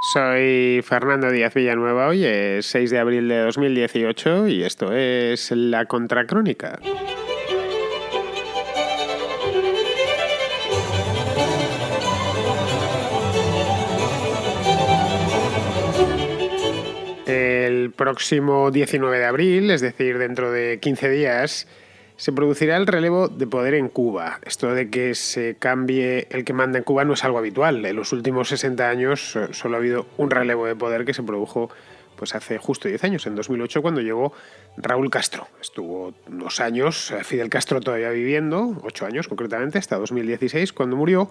Soy Fernando Díaz Villanueva, hoy es 6 de abril de 2018 y esto es La Contracrónica. El próximo 19 de abril, es decir, dentro de 15 días, se producirá el relevo de poder en Cuba. Esto de que se cambie el que manda en Cuba no es algo habitual. En los últimos 60 años solo ha habido un relevo de poder que se produjo pues hace justo 10 años, en 2008, cuando llegó Raúl Castro. Estuvo unos años, Fidel Castro todavía viviendo, 8 años concretamente, hasta 2016, cuando murió,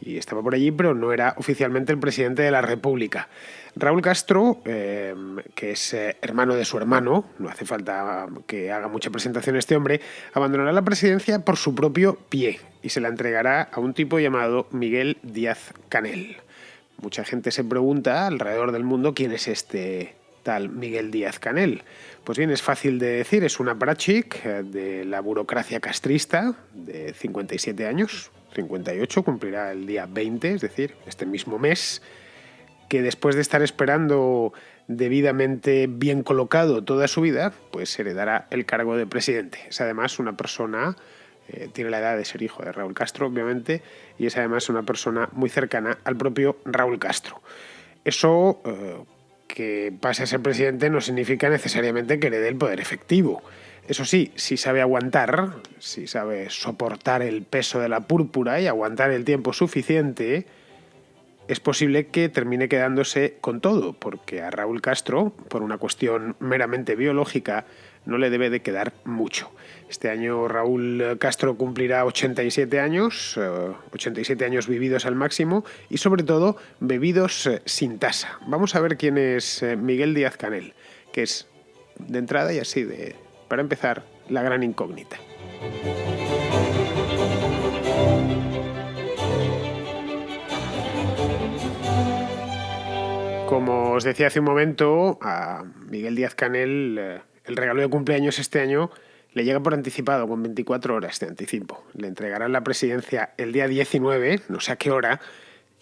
y estaba por allí, pero no era oficialmente el presidente de la República. Raúl Castro, que es hermano de su hermano, no hace falta que haga mucha presentación este hombre, abandonará la presidencia por su propio pie y se la entregará a un tipo llamado Miguel Díaz-Canel. Mucha gente se pregunta alrededor del mundo quién es este tal Miguel Díaz-Canel. Pues bien, es fácil de decir, es un apparatchik de la burocracia castrista de 57 años, 58, cumplirá el día 20, es decir, este mismo mes, que después de estar esperando debidamente bien colocado toda su vida, pues heredará el cargo de presidente. Es además una persona, tiene la edad de ser hijo de Raúl Castro, obviamente, y es además una persona muy cercana al propio Raúl Castro. Eso, que pase a ser presidente, no significa necesariamente que herede el poder efectivo. Eso sí, si sabe aguantar, si sabe soportar el peso de la púrpura y aguantar el tiempo suficiente, es posible que termine quedándose con todo, porque a Raúl Castro, por una cuestión meramente biológica, no le debe de quedar mucho. Este año Raúl Castro cumplirá 87 años, 87 años vividos al máximo y sobre todo bebidos sin tasa. Vamos a ver quién es Miguel Díaz-Canel, que es de entrada y así para empezar, la gran incógnita. Como os decía hace un momento, a Miguel Díaz-Canel el regalo de cumpleaños este año le llega por anticipado, con 24 horas de anticipo. Le entregarán la presidencia el día 19, no sé a qué hora,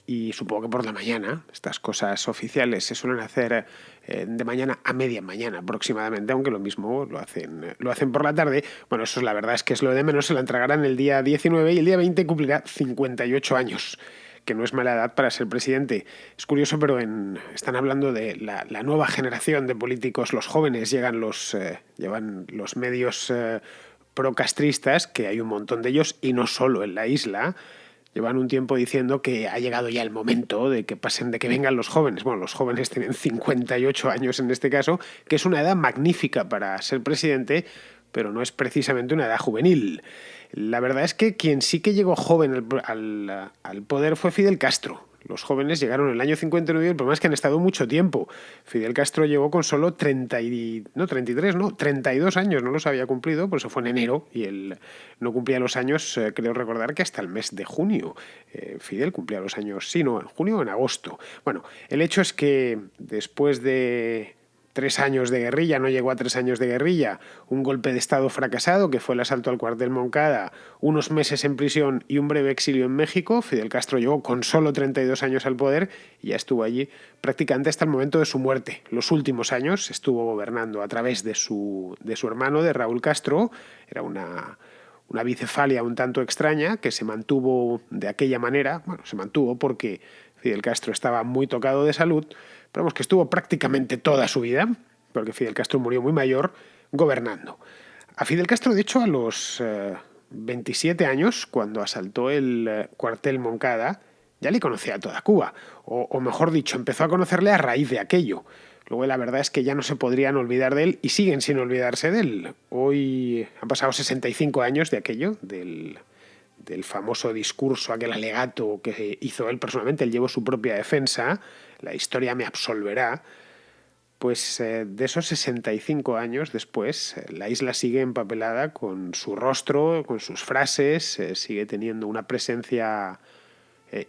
y supongo que por la mañana. Estas cosas oficiales se suelen hacer de mañana a media mañana aproximadamente, aunque lo mismo lo hacen por la tarde. Bueno, eso la verdad es que es lo de menos. Se la entregarán el día 19 y el día 20 cumplirá 58 años, que no es mala edad para ser presidente. Es curioso, pero están hablando de la nueva generación de políticos, los jóvenes, llevan los medios procastristas, que hay un montón de ellos, y no solo en la isla. Llevan un tiempo diciendo que ha llegado ya el momento de que vengan los jóvenes. Bueno, los jóvenes tienen 58 años en este caso, que es una edad magnífica para ser presidente, pero no es precisamente una edad juvenil. La verdad es que quien sí que llegó joven al poder fue Fidel Castro. Los jóvenes llegaron en el año 59 y el problema es que han estado mucho tiempo. Fidel Castro llegó con solo 32 años, no los había cumplido, por eso fue en enero y él no cumplía los años, creo recordar que hasta el mes de junio. Fidel cumplía los años, sí, no, en junio o en agosto. Bueno, el hecho es que después de 3 años de guerrilla, no llegó a 3 años de guerrilla, un golpe de Estado fracasado, que fue el asalto al cuartel Moncada, unos meses en prisión y un breve exilio en México, Fidel Castro llegó con solo 32 años al poder y ya estuvo allí prácticamente hasta el momento de su muerte. Los últimos años estuvo gobernando a través de su hermano, de Raúl Castro. Era una bicefalia un tanto extraña que se mantuvo de aquella manera. Bueno, se mantuvo porque Fidel Castro estaba muy tocado de salud, pero vamos, que estuvo prácticamente toda su vida, porque Fidel Castro murió muy mayor, gobernando. A Fidel Castro, de hecho, a los 27 años, cuando asaltó el cuartel Moncada, ya le conocía a toda Cuba, o mejor dicho, empezó a conocerle a raíz de aquello. Luego la verdad es que ya no se podrían olvidar de él y siguen sin olvidarse de él. Hoy han pasado 65 años de aquello, del famoso discurso, aquel alegato que hizo él personalmente. Él llevó su propia defensa, la historia me absolverá. Pues de esos 65 años después, la isla sigue empapelada con su rostro, con sus frases, sigue teniendo una presencia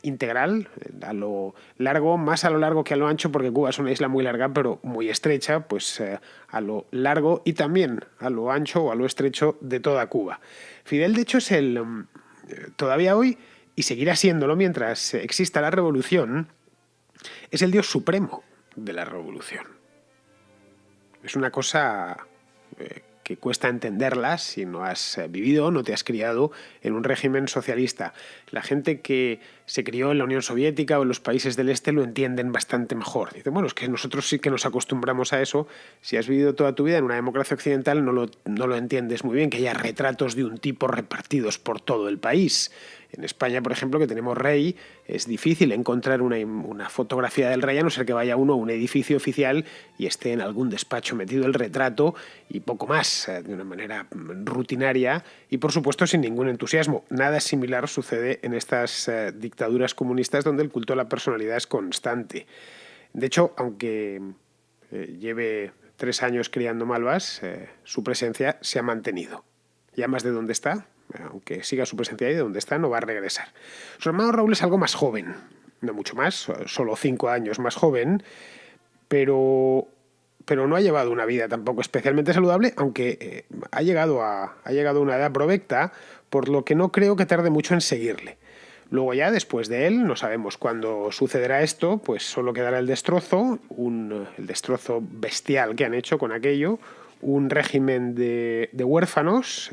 integral, a lo largo, más a lo largo que a lo ancho, porque Cuba es una isla muy larga pero muy estrecha, pues a lo largo y también a lo ancho o a lo estrecho de toda Cuba. Fidel, de hecho, es todavía hoy, y seguirá siéndolo mientras exista la revolución, Es el dios supremo de la revolución. Es una cosa que cuesta entenderla si no has vivido, no te has criado en un régimen socialista. La gente que se crió en la Unión Soviética o en los países del Este lo entienden bastante mejor. Dicen, bueno, es que nosotros sí que nos acostumbramos a eso. Si has vivido toda tu vida en una democracia occidental no lo entiendes muy bien, que haya retratos de un tipo repartidos por todo el país. En España, por ejemplo, que tenemos rey, es difícil encontrar una fotografía del rey, a no ser que vaya uno a un edificio oficial y esté en algún despacho metido el retrato y poco más, de una manera rutinaria y, por supuesto, sin ningún entusiasmo. Nada similar sucede en estas dictaduras comunistas donde el culto a la personalidad es constante. De hecho, aunque lleve 3 años criando malvas, su presencia se ha mantenido. ¿Y además de dónde está? Aunque siga su presencia ahí, de donde está, no va a regresar. Su hermano Raúl es algo más joven, no mucho más, solo 5 años más joven, pero no ha llevado una vida tampoco especialmente saludable, aunque ha llegado a una edad provecta, por lo que no creo que tarde mucho en seguirle. Luego ya, después de él, no sabemos cuándo sucederá esto, pues solo quedará el destrozo, el destrozo bestial que han hecho con aquello, un régimen de huérfanos,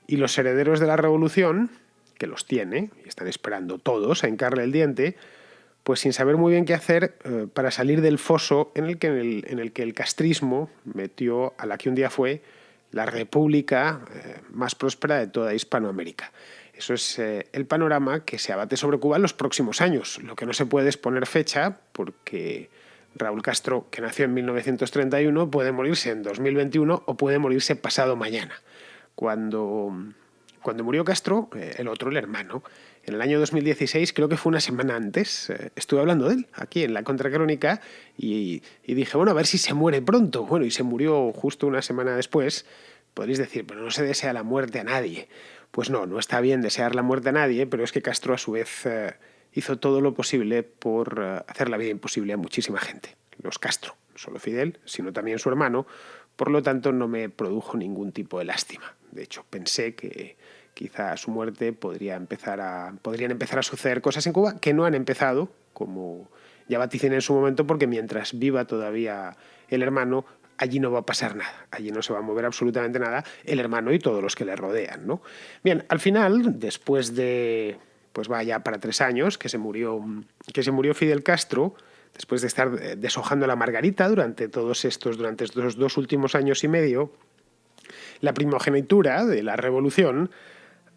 y los herederos de la revolución, que los tiene, y están esperando todos a hincarle el diente, pues sin saber muy bien qué hacer para salir del foso en el que el castrismo metió a la que un día fue la república más próspera de toda Hispanoamérica. Eso es el panorama que se abate sobre Cuba en los próximos años. Lo que no se puede es poner fecha, porque Raúl Castro, que nació en 1931, puede morirse en 2021 o puede morirse pasado mañana. Cuando murió Castro, el otro, el hermano, en el año 2016, creo que fue una semana antes, estuve hablando de él aquí en la Contracrónica y dije, bueno, a ver si se muere pronto. Bueno, y se murió justo una semana después. Podréis decir, pero no se desea la muerte a nadie. Pues no está bien desear la muerte a nadie, pero es que Castro a su vez hizo todo lo posible por hacer la vida imposible a muchísima gente. Los Castro, no solo Fidel, sino también su hermano. Por lo tanto, no me produjo ningún tipo de lástima. De hecho, pensé que quizá a su muerte podrían empezar a suceder cosas en Cuba que no han empezado, como ya vaticiné en su momento, porque mientras viva todavía el hermano, allí no va a pasar nada. Allí no se va a mover absolutamente nada el hermano y todos los que le rodean, ¿no? Bien, al final, después de, pues va ya para 3 años, que se murió Fidel Castro, después de estar deshojando la margarita durante estos 2 últimos años y medio, la primogenitura de la revolución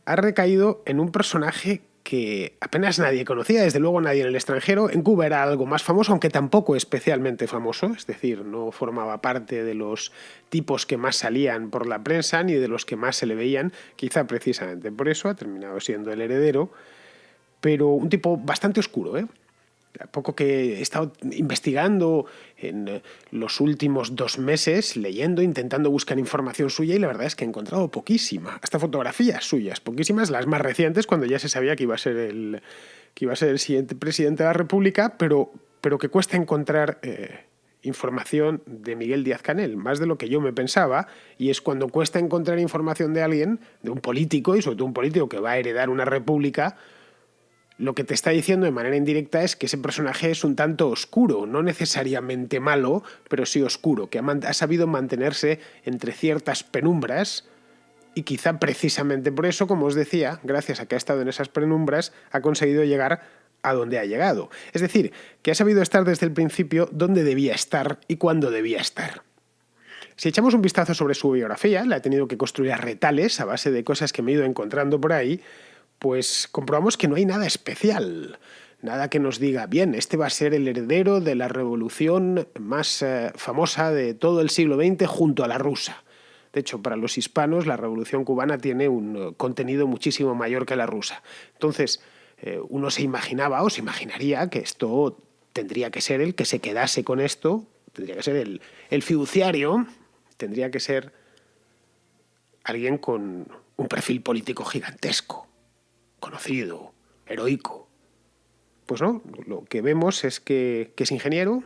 ha recaído en un personaje que apenas nadie conocía, desde luego nadie en el extranjero. En Cuba era algo más famoso, aunque tampoco especialmente famoso, es decir, no formaba parte de los tipos que más salían por la prensa ni de los que más se le veían, quizá precisamente por eso ha terminado siendo el heredero, pero un tipo bastante oscuro, ¿eh? A poco que he estado investigando en los últimos 2 meses, leyendo, intentando buscar información suya, y la verdad es que he encontrado poquísima, hasta fotografías suyas, poquísimas, las más recientes, cuando ya se sabía que iba a ser el siguiente presidente de la República, pero que cuesta encontrar información de Miguel Díaz-Canel, más de lo que yo me pensaba, y es cuando cuesta encontrar información de alguien, de un político, y sobre todo un político que va a heredar una república. Lo que te está diciendo de manera indirecta es que ese personaje es un tanto oscuro, no necesariamente malo, pero sí oscuro, que ha sabido mantenerse entre ciertas penumbras y quizá precisamente por eso, como os decía, gracias a que ha estado en esas penumbras, ha conseguido llegar a donde ha llegado. Es decir, que ha sabido estar desde el principio donde debía estar y cuándo debía estar. Si echamos un vistazo sobre su biografía, la he tenido que construir a retales a base de cosas que me he ido encontrando por ahí, pues comprobamos que no hay nada especial, nada que nos diga, bien, este va a ser el heredero de la revolución más famosa de todo el siglo XX junto a la rusa. De hecho, para los hispanos la revolución cubana tiene un contenido muchísimo mayor que la rusa. Entonces, uno se imaginaba o se imaginaría que esto tendría que ser el que se quedase con esto, tendría que ser el fiduciario, tendría que ser alguien con un perfil político gigantesco, conocido, heroico. Pues no, lo que vemos es que es ingeniero.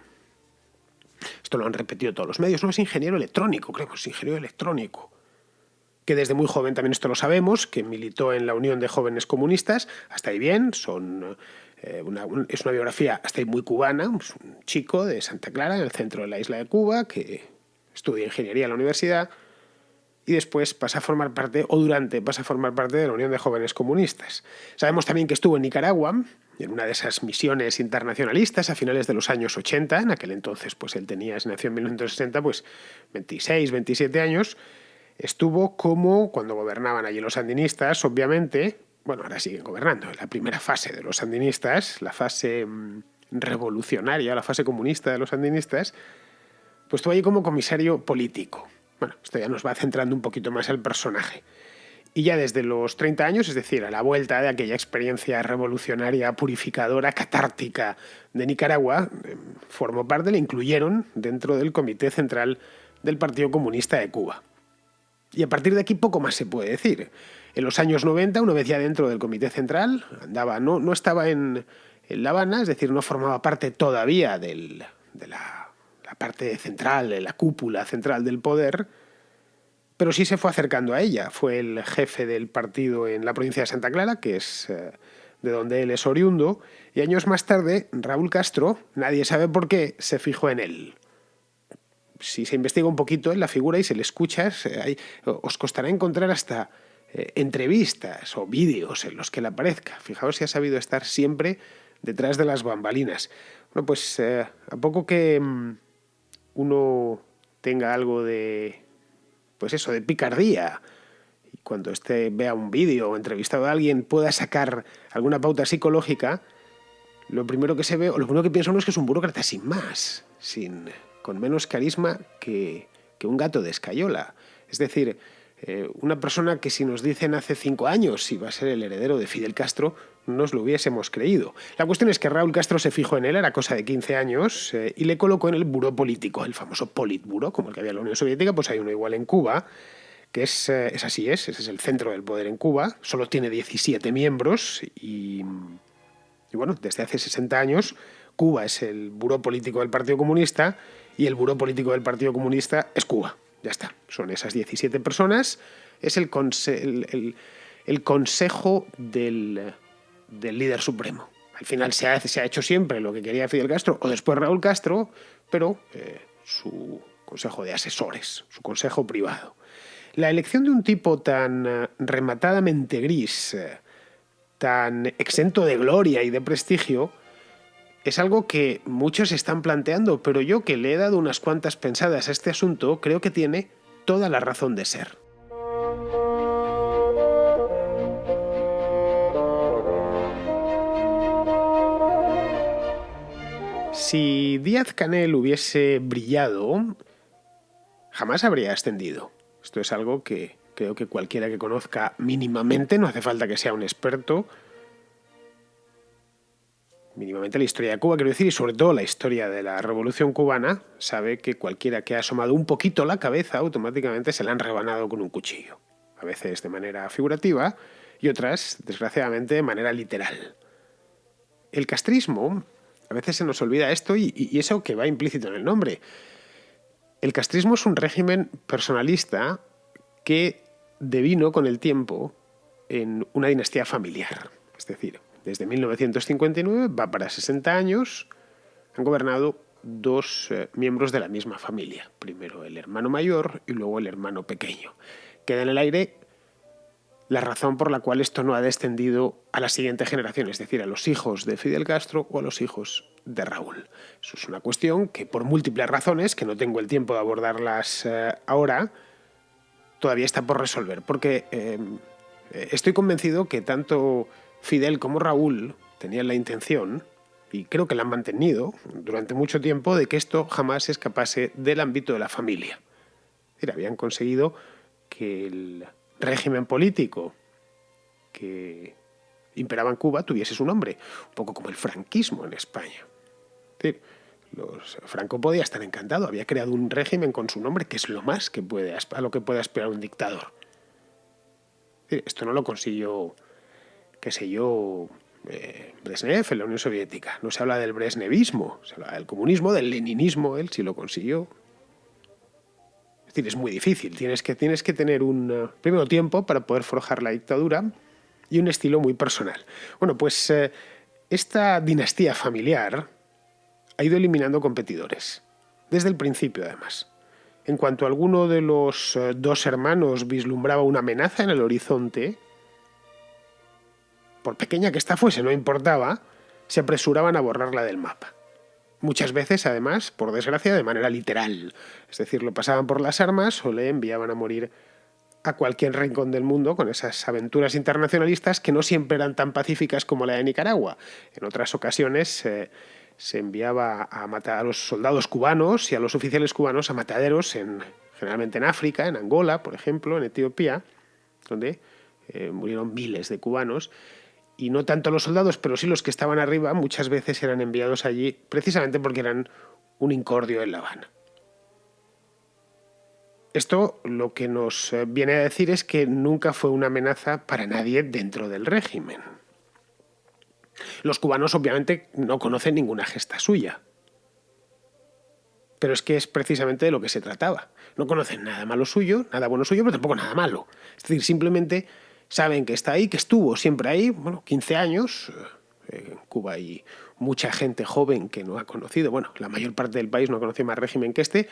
Esto lo han repetido todos los medios. No es ingeniero electrónico, creo que es ingeniero electrónico. Que desde muy joven también esto lo sabemos, que militó en la Unión de Jóvenes Comunistas. Hasta ahí bien, son Es una biografía hasta ahí muy cubana, es un chico de Santa Clara, en el centro de la isla de Cuba, que estudia ingeniería en la universidad y después pasa a formar parte de la Unión de Jóvenes Comunistas. Sabemos también que estuvo en Nicaragua, en una de esas misiones internacionalistas a finales de los años 80, en aquel entonces pues él tenía, se nació en 1960, pues 26, 27 años, estuvo como cuando gobernaban allí los sandinistas, obviamente, bueno, ahora siguen gobernando, en la primera fase de los sandinistas, la fase revolucionaria, la fase comunista de los sandinistas, pues estuvo allí como comisario político. Bueno, esto ya nos va centrando un poquito más al personaje. Y ya desde los 30 años, es decir, a la vuelta de aquella experiencia revolucionaria, purificadora, catártica de Nicaragua, formó parte, le incluyeron dentro del Comité Central del Partido Comunista de Cuba. Y a partir de aquí poco más se puede decir. En los años 90, una vez ya dentro del Comité Central, no estaba en La Habana, es decir, no formaba parte todavía de la parte central, de la cúpula central del poder, pero sí se fue acercando a ella. Fue el jefe del partido en la provincia de Santa Clara, que es de donde él es oriundo, y años más tarde, Raúl Castro, nadie sabe por qué, se fijó en él. Si se investiga un poquito en la figura y se le escucha, os costará encontrar hasta entrevistas o vídeos en los que le aparezca. Fijaos si ha sabido estar siempre detrás de las bambalinas. Bueno, pues a poco que uno tenga algo de, pues eso, de picardía, y cuando vea un vídeo o entrevistado a alguien pueda sacar alguna pauta psicológica, lo primero que se ve, o lo primero que piensa uno es que es un burócrata sin más, con menos carisma que un gato de escayola. Es decir, una persona que si nos dicen hace 5 años si va a ser el heredero de Fidel Castro, no nos lo hubiésemos creído. La cuestión es que Raúl Castro se fijó en él, era cosa de 15 años, y le colocó en el buró político, el famoso Politburó, como el que había en la Unión Soviética, pues hay uno igual en Cuba, que ese es el centro del poder en Cuba, solo tiene 17 miembros y bueno, desde hace 60 años Cuba es el buró político del Partido Comunista y el buró político del Partido Comunista es Cuba. Ya está, son esas 17 personas, es el consejo del líder supremo. Al final se ha hecho siempre lo que quería Fidel Castro o después Raúl Castro, pero su consejo de asesores, su consejo privado. La elección de un tipo tan rematadamente gris, tan exento de gloria y de prestigio, es algo que muchos están planteando, pero yo, que le he dado unas cuantas pensadas a este asunto, creo que tiene toda la razón de ser. Si Díaz-Canel hubiese brillado, jamás habría ascendido. Esto es algo que creo que cualquiera que conozca mínimamente, no hace falta que sea un experto, mínimamente la historia de Cuba, quiero decir, y sobre todo la historia de la Revolución Cubana, sabe que cualquiera que ha asomado un poquito la cabeza automáticamente se la han rebanado con un cuchillo. A veces de manera figurativa y otras, desgraciadamente, de manera literal. El castrismo, a veces se nos olvida esto y eso que va implícito en el nombre. El castrismo es un régimen personalista que devino con el tiempo en una dinastía familiar. Es decir, desde 1959 va para 60 años, han gobernado 2 miembros de la misma familia. Primero el hermano mayor y luego el hermano pequeño. Queda en el aire la razón por la cual esto no ha descendido a la siguiente generación, es decir, a los hijos de Fidel Castro o a los hijos de Raúl. Eso es una cuestión que por múltiples razones, que no tengo el tiempo de abordarlas ahora, todavía está por resolver, porque estoy convencido que tanto Fidel como Raúl tenían la intención, y creo que la han mantenido durante mucho tiempo, de que esto jamás se escapase del ámbito de la familia. Es decir, habían conseguido que el régimen político que imperaba en Cuba tuviese su nombre, un poco como el franquismo en España. Es decir, Franco podía estar encantado, había creado un régimen con su nombre, que es lo más que a lo que puede aspirar un dictador. Es decir, esto no lo consiguió, qué sé yo, Brezhnev en la Unión Soviética. No se habla del brezhnevismo, se habla del comunismo, del leninismo, él sí lo consiguió. Es decir, es muy difícil, tienes que tener un primero tiempo para poder forjar la dictadura y un estilo muy personal. Bueno, pues Esta dinastía familiar ha ido eliminando competidores, desde el principio además. En cuanto alguno de los dos hermanos vislumbraba una amenaza en el horizonte, por pequeña que ésta fuese, no importaba, se apresuraban a borrarla del mapa. Muchas veces, además, por desgracia, de manera literal. Es decir, lo pasaban por las armas o le enviaban a morir a cualquier rincón del mundo con esas aventuras internacionalistas que no siempre eran tan pacíficas como la de Nicaragua. En otras ocasiones se enviaba a matar a los soldados cubanos y a los oficiales cubanos a mataderos, generalmente en África, en Angola, por ejemplo, en Etiopía, donde murieron miles de cubanos. Y no tanto los soldados, pero sí los que estaban arriba, muchas veces eran enviados allí precisamente porque eran un incordio en La Habana. Esto lo que nos viene a decir es que nunca fue una amenaza para nadie dentro del régimen. Los cubanos obviamente no conocen ninguna gesta suya. Pero es que es precisamente de lo que se trataba. No conocen nada malo suyo, nada bueno suyo, pero tampoco nada malo. Es decir, simplemente saben que está ahí, que estuvo siempre ahí, 15 años. En Cuba hay mucha gente joven que no ha conocido, la mayor parte del país no ha conocido más régimen que este,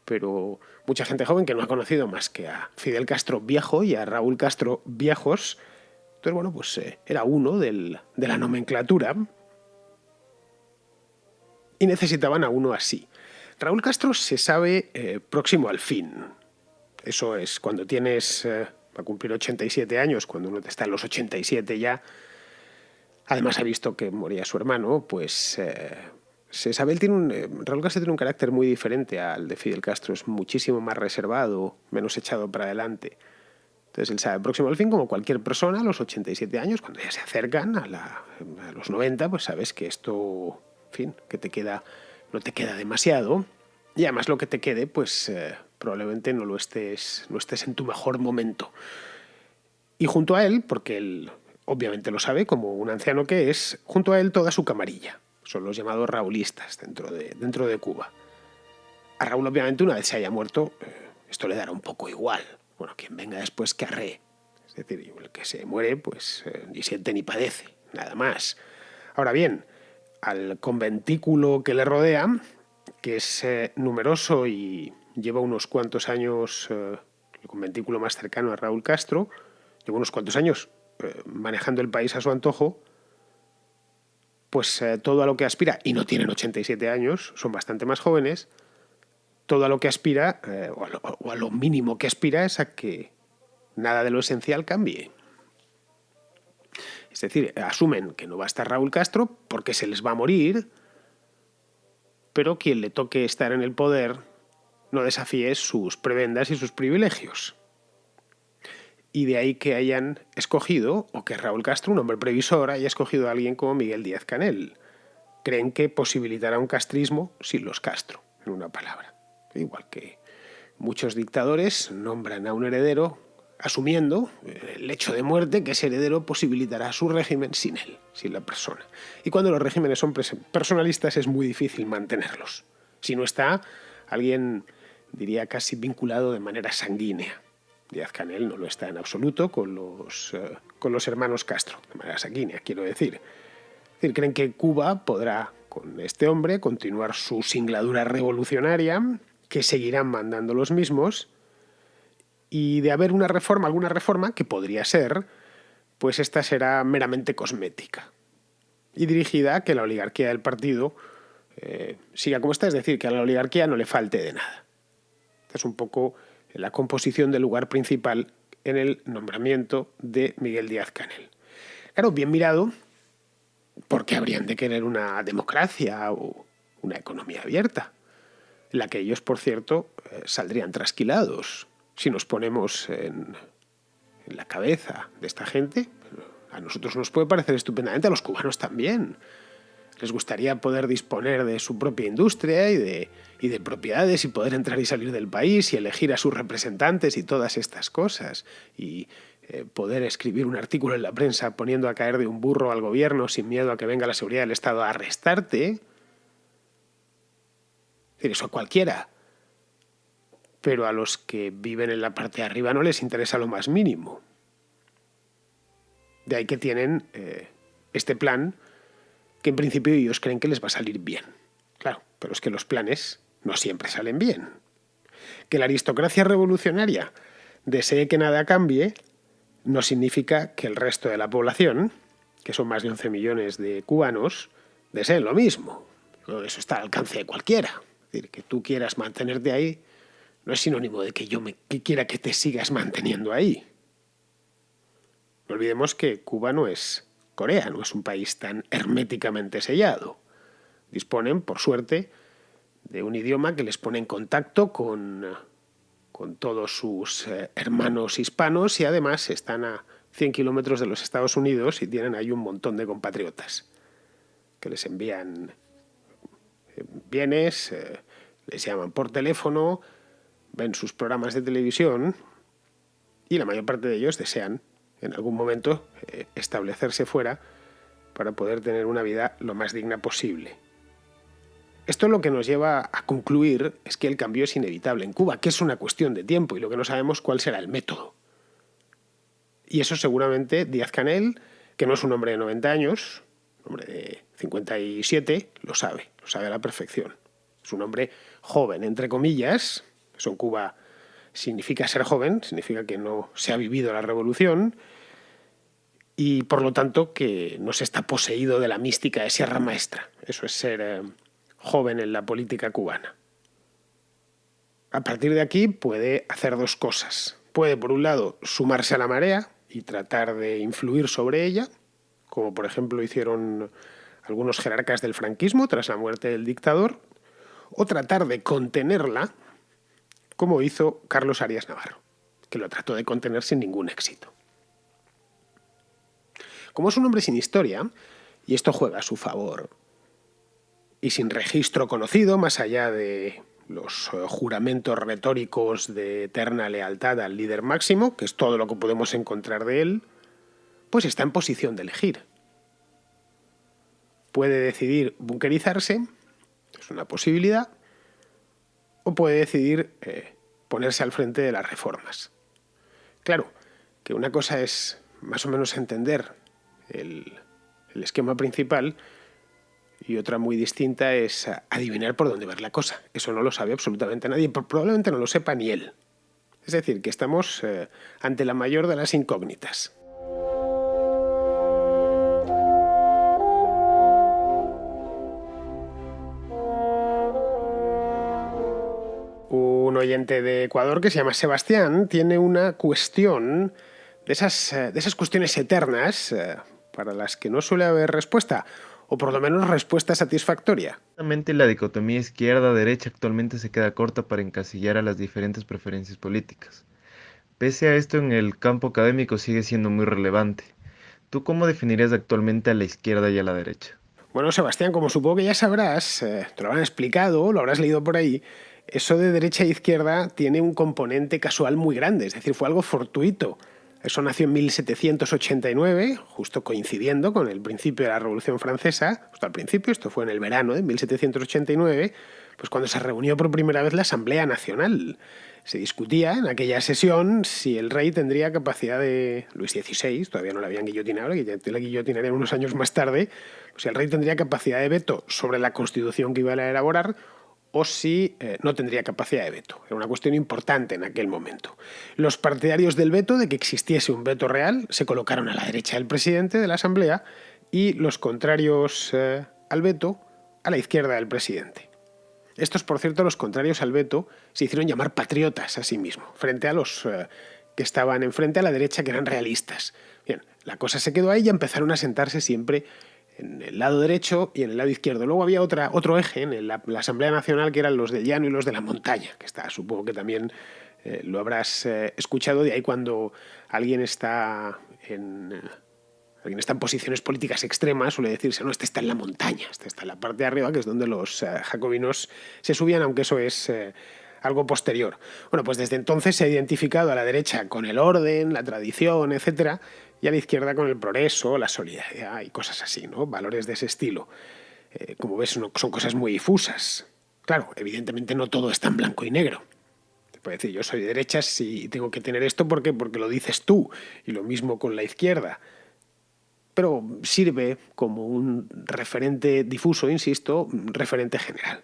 pero mucha gente joven que no ha conocido más que a Fidel Castro viejo y a Raúl Castro viejos. Entonces, era uno de la nomenclatura y necesitaban a uno así. Raúl Castro se sabe próximo al fin. Eso es, cuando tienes, va a cumplir 87 años, cuando uno está en los 87 ya, además ha visto que moría su hermano, pues se sabe, Raúl Castro tiene un carácter muy diferente al de Fidel Castro, es muchísimo más reservado, menos echado para adelante. Entonces él sabe próximo al fin, como cualquier persona, a los 87 años, cuando ya se acercan a los 90, pues sabes que esto, en fin, que no te queda demasiado. Y además lo que te quede, pues probablemente no estés en tu mejor momento. Y junto a él, porque él obviamente lo sabe, como un anciano que es, junto a él toda su camarilla. Son los llamados raulistas dentro de Cuba. A Raúl, obviamente, una vez se haya muerto, esto le dará un poco igual. Quien venga después que arree. Es decir, el que se muere, pues ni siente ni padece, nada más. Ahora bien, al conventículo que le rodea, que es numeroso y lleva unos cuantos años, el conventículo más cercano a Raúl Castro, lleva unos cuantos años manejando el país a su antojo, pues todo a lo que aspira, y no tienen 87 años, son bastante más jóvenes, todo a lo que aspira, o a lo mínimo que aspira, es a que nada de lo esencial cambie. Es decir, asumen que no va a estar Raúl Castro porque se les va a morir, pero quien le toque estar en el poder no desafíe sus prebendas y sus privilegios. Y de ahí que hayan escogido, o que Raúl Castro, un hombre previsor, haya escogido a alguien como Miguel Díaz-Canel. Creen que posibilitará un castrismo sin los Castro, en una palabra. Igual que muchos dictadores nombran a un heredero asumiendo el hecho de muerte que ese heredero posibilitará su régimen sin él, sin la persona. Y cuando los regímenes son personalistas es muy difícil mantenerlos. Si no está alguien, diría, casi vinculado de manera sanguínea. Díaz-Canel no lo está en absoluto con los hermanos Castro, de manera sanguínea, quiero decir. Es decir, creen que Cuba podrá, con este hombre, continuar su singladura revolucionaria, que seguirán mandando los mismos, y de haber alguna reforma, que podría ser, pues esta será meramente cosmética y dirigida a que la oligarquía del partido siga como está, es decir, que a la oligarquía no le falte de nada. Esta es un poco la composición del lugar principal en el nombramiento de Miguel Díaz-Canel. Claro, bien mirado, porque habrían de querer una democracia o una economía abierta, en la que ellos, por cierto, saldrían trasquilados. Si nos ponemos en la cabeza de esta gente, a nosotros nos puede parecer estupendamente, a los cubanos también. Les gustaría poder disponer de su propia industria y de propiedades y poder entrar y salir del país y elegir a sus representantes y todas estas cosas. Y poder escribir un artículo en la prensa poniendo a caer de un burro al gobierno sin miedo a que venga la seguridad del Estado a arrestarte. Es decir, eso a cualquiera. Pero a los que viven en la parte de arriba no les interesa lo más mínimo. De ahí que tienen este plan que en principio ellos creen que les va a salir bien. Claro, pero es que los planes no siempre salen bien. Que la aristocracia revolucionaria desee que nada cambie no significa que el resto de la población, que son más de 11 millones de cubanos, deseen lo mismo. Eso está al alcance de cualquiera. Es decir, que tú quieras mantenerte ahí no es sinónimo de que que quiera que te sigas manteniendo ahí. No olvidemos que Cuba no es Corea, no es un país tan herméticamente sellado. Disponen, por suerte, de un idioma que les pone en contacto con todos sus hermanos hispanos y además están a 100 kilómetros de los Estados Unidos y tienen ahí un montón de compatriotas que les envían bienes, les llaman por teléfono, ven sus programas de televisión y la mayor parte de ellos desean en algún momento establecerse fuera para poder tener una vida lo más digna posible. Esto lo que nos lleva a concluir es que el cambio es inevitable en Cuba, que es una cuestión de tiempo y lo que no sabemos cuál será el método. Y eso seguramente Díaz-Canel, que no es un hombre de 90 años, un hombre de 57, lo sabe a la perfección. Es un hombre joven, entre comillas. Eso en Cuba significa ser joven, significa que no se ha vivido la revolución y por lo tanto que no se está poseído de la mística de Sierra Maestra. Eso es ser joven en la política cubana. A partir de aquí puede hacer dos cosas. Puede, por un lado, sumarse a la marea y tratar de influir sobre ella, como por ejemplo hicieron algunos jerarcas del franquismo tras la muerte del dictador, o tratar de contenerla, como hizo Carlos Arias Navarro, que lo trató de contener sin ningún éxito. Como es un hombre sin historia, y esto juega a su favor, y sin registro conocido, más allá de los juramentos retóricos de eterna lealtad al líder máximo, que es todo lo que podemos encontrar de él, pues está en posición de elegir. Puede decidir bunkerizarse, es una posibilidad, o puede decidir ponerse al frente de las reformas. Claro, que una cosa es más o menos entender el esquema principal y otra muy distinta es adivinar por dónde va la cosa. Eso no lo sabe absolutamente nadie, probablemente no lo sepa ni él. Es decir, que estamos ante la mayor de las incógnitas. Un oyente de Ecuador que se llama Sebastián tiene una cuestión de esas cuestiones eternas para las que no suele haber respuesta, o por lo menos respuesta satisfactoria. Justamente la dicotomía izquierda-derecha actualmente se queda corta para encasillar a las diferentes preferencias políticas. Pese a esto, en el campo académico sigue siendo muy relevante. ¿Tú cómo definirías actualmente a la izquierda y a la derecha? Bueno, Sebastián, como supongo que ya sabrás, te lo han explicado, lo habrás leído por ahí, eso de derecha e izquierda tiene un componente casual muy grande, es decir, fue algo fortuito. Eso nació en 1789, justo coincidiendo con el principio de la Revolución Francesa, justo al principio, esto fue en el verano de 1789, pues cuando se reunió por primera vez la Asamblea Nacional. Se discutía en aquella sesión si el rey tendría capacidad de... Luis XVI, todavía no lo habían guillotinado, la guillotinarían unos años más tarde, pues si el rey tendría capacidad de veto sobre la Constitución que iba a elaborar o si no tendría capacidad de veto. Era una cuestión importante en aquel momento. Los partidarios del veto, de que existiese un veto real, se colocaron a la derecha del presidente de la Asamblea y los contrarios al veto a la izquierda del presidente. Estos, por cierto, los contrarios al veto, se hicieron llamar patriotas a sí mismos, frente a los que estaban enfrente a la derecha, que eran realistas. Bien, la cosa se quedó ahí y empezaron a sentarse siempre en el lado derecho y en el lado izquierdo. Luego había otro eje en la Asamblea Nacional, que eran los del llano y los de la montaña, que está, supongo que también lo habrás escuchado, de ahí cuando alguien está en posiciones políticas extremas, suele decirse, no, este está en la montaña, este está en la parte de arriba, que es donde los jacobinos se subían, aunque eso es algo posterior. Bueno, pues desde entonces se ha identificado a la derecha con el orden, la tradición, etcétera, y a la izquierda con el progreso, la solidaridad y cosas así, ¿no? Valores de ese estilo. Como ves, son cosas muy difusas. Claro, evidentemente no todo es tan blanco y negro. Te puede decir, yo soy de derechas y tengo que tener esto porque lo dices tú, y lo mismo con la izquierda. pero sirve como un referente difuso, insisto, referente general.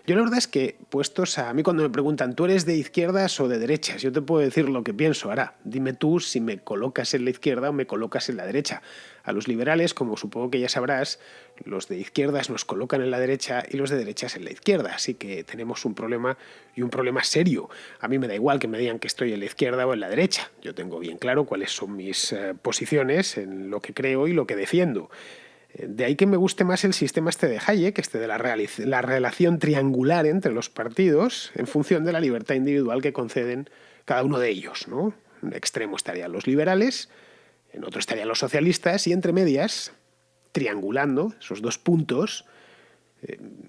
Yo la verdad es que, puestos a mí cuando me preguntan, ¿tú eres de izquierdas o de derechas? Yo te puedo decir lo que pienso. Ahora, dime tú si me colocas en la izquierda o me colocas en la derecha. A los liberales, como supongo que ya sabrás, los de izquierdas nos colocan en la derecha y los de derechas en la izquierda. Así que tenemos un problema, y un problema serio. A mí me da igual que me digan que estoy en la izquierda o en la derecha. Yo tengo bien claro cuáles son mis posiciones en lo que creo y lo que defiendo. De ahí que me guste más el sistema este de Hayek, este de la relación triangular entre los partidos en función de la libertad individual que conceden cada uno de ellos, ¿no? En un extremo estarían los liberales, en otro estarían los socialistas y entre medias, triangulando esos dos puntos,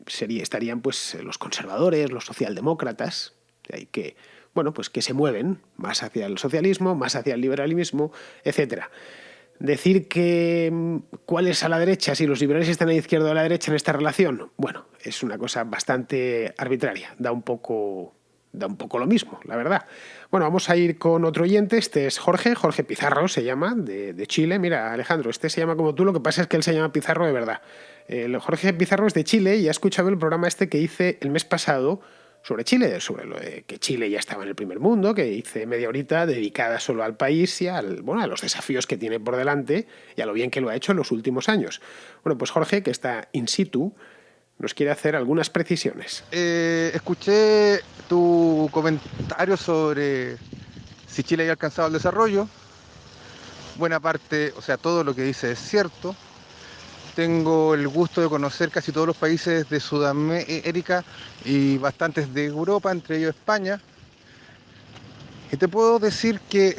estarían pues los conservadores, los socialdemócratas, de ahí que, bueno, pues que se mueven más hacia el socialismo, más hacia el liberalismo, etcétera. Decir que cuál es a la derecha, si los liberales están a la izquierda o a la derecha en esta relación, bueno, es una cosa bastante arbitraria, da un poco lo mismo, la verdad. Bueno, vamos a ir con otro oyente, este es Jorge Pizarro se llama, de Chile. Mira, Alejandro, este se llama como tú, lo que pasa es que él se llama Pizarro de verdad. Jorge Pizarro es de Chile y ha escuchado el programa este que hice el mes pasado sobre Chile, sobre lo de que Chile ya estaba en el primer mundo, que hice media horita dedicada solo al país y a los desafíos que tiene por delante y a lo bien que lo ha hecho en los últimos años. Bueno, pues Jorge, que está in situ, nos quiere hacer algunas precisiones. Escuché tu comentario sobre si Chile había alcanzado el desarrollo. Buena parte, o sea, todo lo que dice es cierto. Tengo el gusto de conocer casi todos los países de Sudamérica y bastantes de Europa, entre ellos España. Y te puedo decir que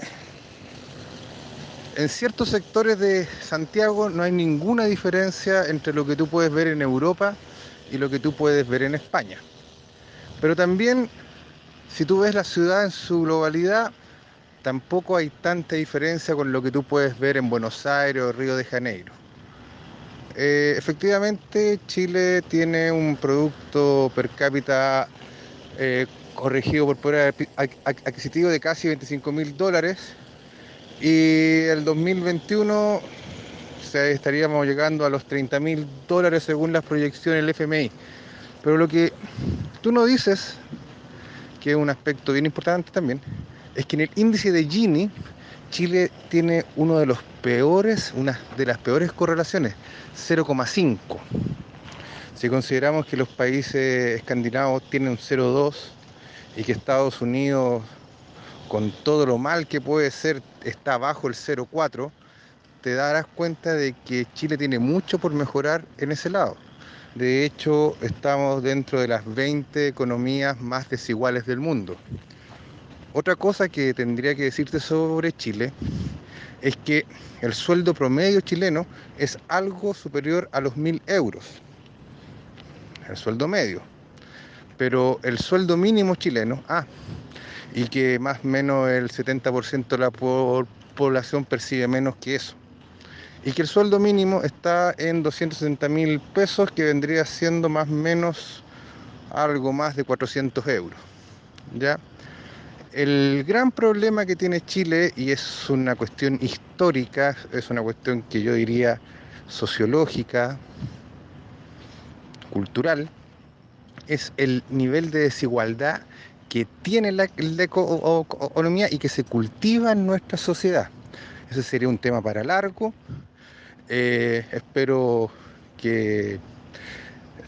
en ciertos sectores de Santiago no hay ninguna diferencia entre lo que tú puedes ver en Europa y lo que tú puedes ver en España. Pero también, si tú ves la ciudad en su globalidad, tampoco hay tanta diferencia con lo que tú puedes ver en Buenos Aires o Río de Janeiro. Efectivamente, Chile tiene un producto per cápita corregido por poder adquisitivo de casi $25.000 y el 2021 estaríamos llegando a los $30.000 según las proyecciones del FMI. Pero lo que tú no dices, que es un aspecto bien importante también, es que en el índice de Gini Chile tiene una de las peores correlaciones, 0,5. Si consideramos que los países escandinavos tienen un 0,2 y que Estados Unidos, con todo lo mal que puede ser, está bajo el 0,4, te darás cuenta de que Chile tiene mucho por mejorar en ese lado. De hecho, estamos dentro de las 20 economías más desiguales del mundo. Otra cosa que tendría que decirte sobre Chile es que el sueldo promedio chileno es algo superior a los 1.000 euros, el sueldo medio, pero el sueldo mínimo chileno, y que más o menos el 70% de la población percibe menos que eso, y que el sueldo mínimo está en 260.000 pesos, que vendría siendo más o menos algo más de 400 euros, ¿ya? El gran problema que tiene Chile, y es una cuestión histórica, es una cuestión que yo diría sociológica, cultural, es el nivel de desigualdad que tiene la economía y que se cultiva en nuestra sociedad. Ese sería un tema para largo. Espero que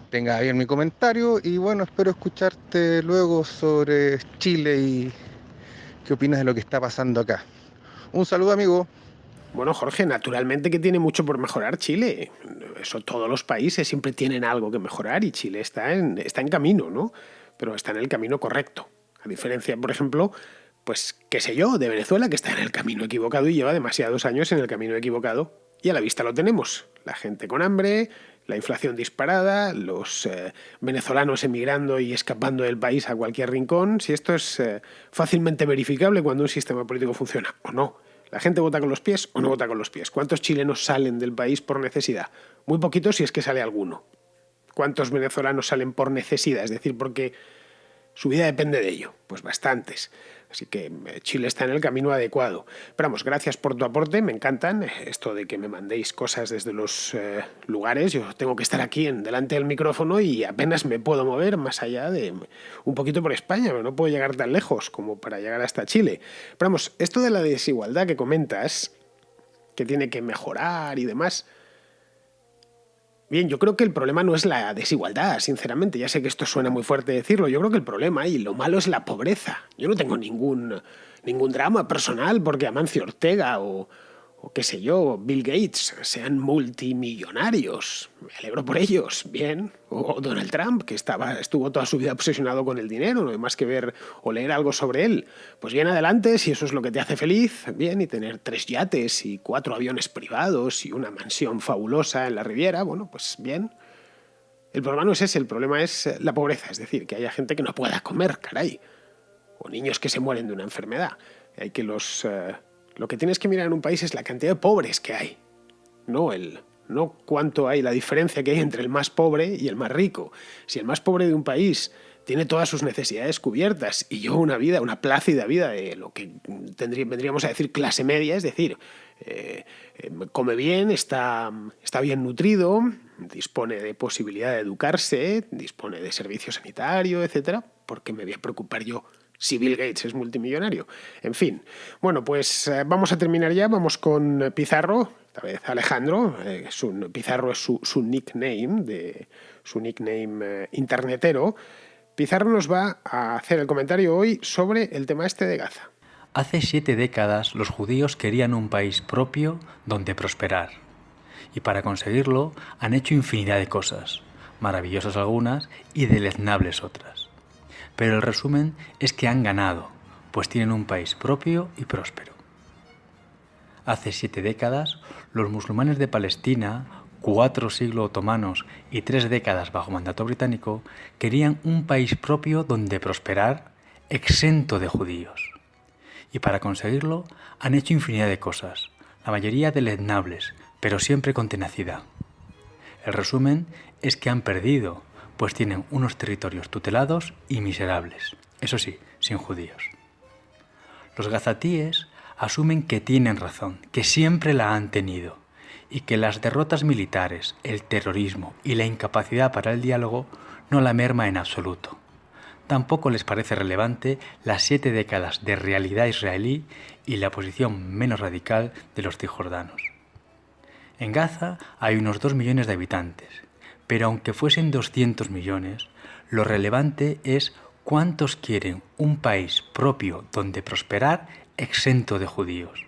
tenga bien mi comentario y bueno, espero escucharte luego sobre Chile y qué opinas de lo que está pasando acá. Un saludo, amigo. Bueno, Jorge, naturalmente que tiene mucho por mejorar Chile. Eso todos los países siempre tienen algo que mejorar y Chile está en camino, ¿no? Pero está en el camino correcto. A diferencia, por ejemplo, pues qué sé yo, de Venezuela, que está en el camino equivocado y lleva demasiados años en el camino equivocado. Y a la vista lo tenemos. La gente con hambre, la inflación disparada, los venezolanos emigrando y escapando del país a cualquier rincón. Si esto es fácilmente verificable cuando un sistema político funciona o no. ¿La gente vota con los pies o no vota con los pies? ¿Cuántos chilenos salen del país por necesidad? Muy poquitos si es que sale alguno. ¿Cuántos venezolanos salen por necesidad? Es decir, porque Su vida depende de ello, pues bastantes. Así que Chile está en el camino adecuado. Pero vamos, gracias por tu aporte, me encantan. Esto de que me mandéis cosas desde los lugares. Yo tengo que estar aquí delante del micrófono y apenas me puedo mover más allá de un poquito por España, pero no puedo llegar tan lejos como para llegar hasta Chile. Pero vamos, esto de la desigualdad que comentas, que tiene que mejorar y demás... Bien, yo creo que el problema no es la desigualdad, sinceramente. Ya sé que esto suena muy fuerte decirlo. Yo creo que el problema y lo malo es la pobreza. Yo no tengo ningún drama personal porque Amancio Ortega o qué sé yo, Bill Gates sean multimillonarios. Me alegro por ellos, bien. O Donald Trump, que estuvo toda su vida obsesionado con el dinero, no hay más que ver o leer algo sobre él. Pues bien, adelante, si eso es lo que te hace feliz, bien, y tener 3 yates y 4 aviones privados y una mansión fabulosa en la Riviera, bueno, pues bien. El problema no es ese, el problema es la pobreza, es decir, que haya gente que no pueda comer, caray. O niños que se mueren de una enfermedad. Hay que lo que tienes que mirar en un país es la cantidad de pobres que hay, no cuánto hay, la diferencia que hay entre el más pobre y el más rico. Si el más pobre de un país tiene todas sus necesidades cubiertas y lleva una plácida vida de lo que vendríamos a decir clase media, es decir, come bien, está bien nutrido, dispone de posibilidad de educarse, dispone de servicio sanitario, etcétera, ¿por qué me voy a preocupar yo si Bill Gates es multimillonario? En fin, bueno, pues vamos a terminar ya, vamos con Pizarro, esta vez Alejandro, Pizarro es su nickname, su nickname internetero. Pizarro nos va a hacer el comentario hoy sobre el tema este de Gaza. Hace 7 décadas los judíos querían un país propio donde prosperar. Y para conseguirlo han hecho infinidad de cosas, maravillosas algunas y deleznables otras. Pero el resumen es que han ganado, pues tienen un país propio y próspero. Hace 7 décadas, los musulmanes de Palestina, 4 siglos otomanos y 3 décadas bajo mandato británico, querían un país propio donde prosperar, exento de judíos. Y para conseguirlo han hecho infinidad de cosas, la mayoría deleznables, pero siempre con tenacidad. El resumen es que han perdido, pues tienen unos territorios tutelados y miserables, eso sí, sin judíos. Los gazatíes asumen que tienen razón, que siempre la han tenido, y que las derrotas militares, el terrorismo y la incapacidad para el diálogo no la merma en absoluto. Tampoco les parece relevante las 7 décadas de realidad israelí y la posición menos radical de los cisjordanos. En Gaza hay unos 2 millones de habitantes, pero aunque fuesen 200 millones, lo relevante es cuántos quieren un país propio donde prosperar exento de judíos.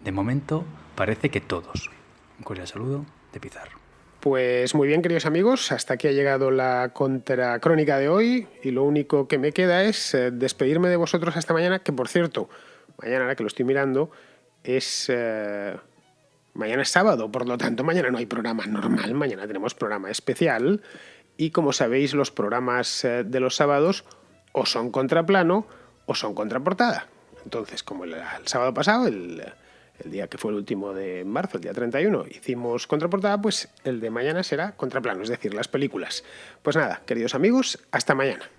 De momento, parece que todos. Un cordial saludo de Pizarro. Pues muy bien, queridos amigos, hasta aquí ha llegado la contracrónica de hoy y lo único que me queda es despedirme de vosotros hasta mañana, que por cierto, mañana, ahora que lo estoy mirando, mañana es sábado, por lo tanto mañana no hay programa normal, mañana tenemos programa especial y como sabéis los programas de los sábados o son contraplano o son contraportada. Entonces, como el sábado pasado, el día que fue el último de marzo, el día 31, hicimos contraportada, pues el de mañana será contraplano, es decir, las películas. Pues nada, queridos amigos, hasta mañana.